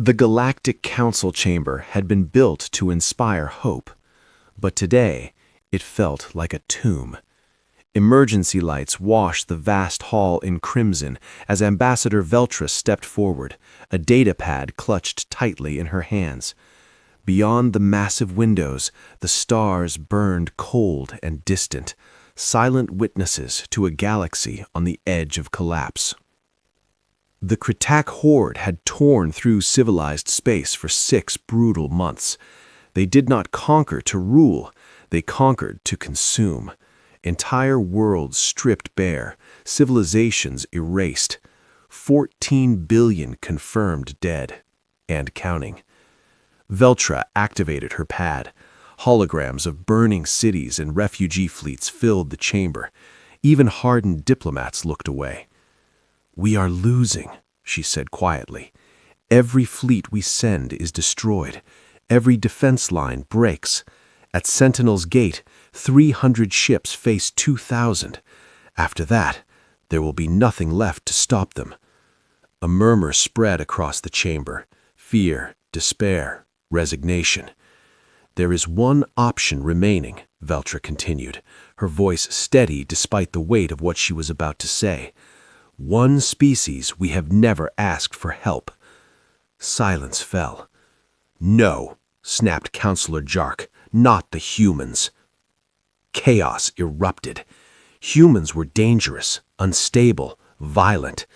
The Galactic Council chamber had been built to inspire hope, but today it felt like a tomb. Emergency lights washed the vast hall in crimson as Ambassador Veltra stepped forward, a data pad clutched tightly in her hands. Beyond the massive windows, the stars burned cold and distant, silent witnesses to a galaxy on the edge of collapse. The Kretak horde had torn through civilized space for 6 brutal months. They did not conquer to rule, they conquered to consume. Entire worlds stripped bare, civilizations erased. 14 billion confirmed dead, and counting. Veltra activated her pad. Holograms of burning cities and refugee fleets filled the chamber. Even hardened diplomats looked away. "We are losing," she said quietly. "Every fleet we send is destroyed. Every defense line breaks. At Sentinel's gate, 300 ships face 2,000. After that, there will be nothing left to stop them." A murmur spread across the chamber. Fear, despair, resignation. "There is one option remaining," Veltra continued, her voice steady despite the weight of what she was about to say. "One species we have never asked for help." Silence fell. "No," snapped Counselor Jark, "not the humans." Chaos erupted. Humans were dangerous, unstable, violent.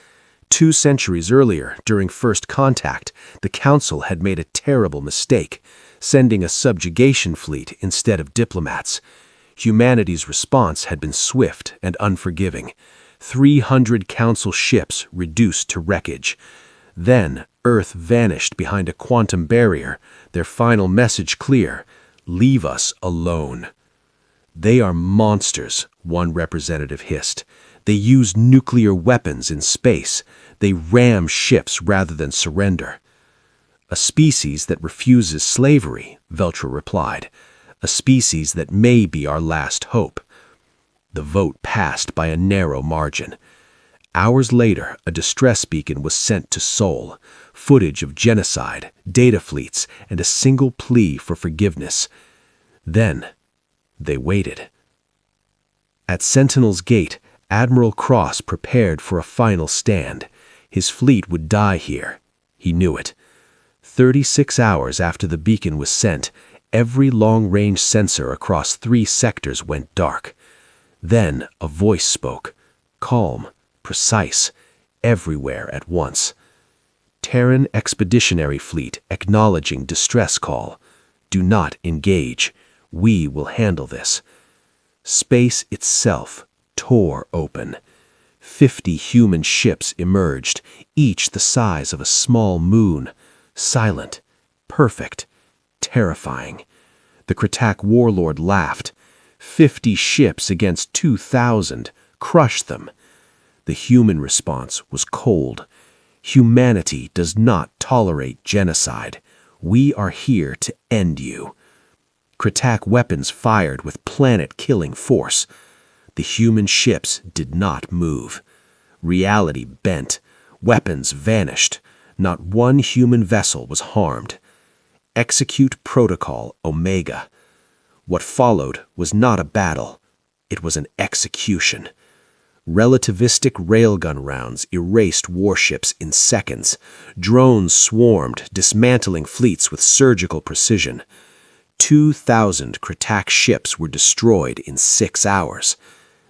2 centuries earlier, during First Contact, the Council had made a terrible mistake, sending a subjugation fleet instead of diplomats. Humanity's response had been swift and unforgiving. 300 Council ships reduced to wreckage. Then, Earth vanished behind a quantum barrier, their final message clear: "Leave us alone." "They are monsters," one representative hissed. "They use nuclear weapons in space. They ram ships rather than surrender." "A species that refuses slavery," Veltra replied. "A species that may be our last hope." The vote passed by a narrow margin. Hours later, a distress beacon was sent to Sol, footage of genocide, data fleets, and a single plea for forgiveness. Then, they waited. At Sentinel's gate, Admiral Cross prepared for a final stand. His fleet would die here. He knew it. 36 hours after the beacon was sent, every long-range sensor across 3 sectors went dark. Then a voice spoke, calm, precise, everywhere at once. "Terran Expeditionary Fleet acknowledging distress call. Do not engage. We will handle this." Space itself tore open. 50 human ships emerged, each the size of a small moon. Silent, perfect, terrifying. The Kretak warlord laughed. 50 ships against 2,000. Crush them. The human response was cold. "Humanity does not tolerate genocide. We are here to end you." Kretak weapons fired with planet-killing force. The human ships did not move. Reality bent. Weapons vanished. Not one human vessel was harmed. Execute Protocol Omega. What followed was not a battle. It was an execution. Relativistic railgun rounds erased warships in seconds. Drones swarmed, dismantling fleets with surgical precision. 2,000 Kretak ships were destroyed in 6 hours.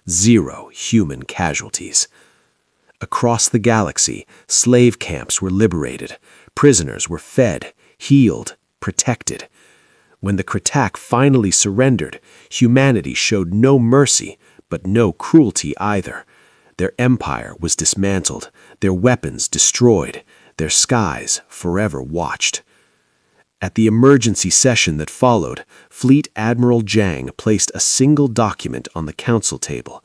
0 human casualties. Across the galaxy, slave camps were liberated. Prisoners were fed, healed, protected. When the Kretak finally surrendered, humanity showed no mercy, but no cruelty either. Their empire was dismantled, their weapons destroyed, their skies forever watched. At the emergency session that followed, Fleet Admiral Jang placed a single document on the council table,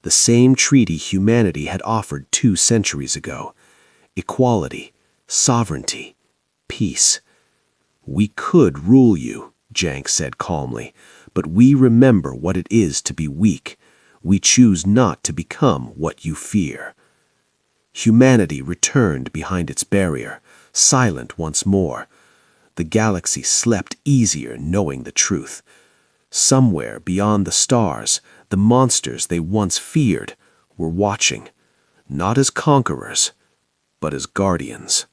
the same treaty humanity had offered 2 centuries ago. Equality, sovereignty, peace. "We could rule you," Jang said calmly, "but we remember what it is to be weak. We choose not to become what you fear." Humanity returned behind its barrier, silent once more. The galaxy slept easier knowing the truth. Somewhere beyond the stars, the monsters they once feared were watching, not as conquerors, but as guardians.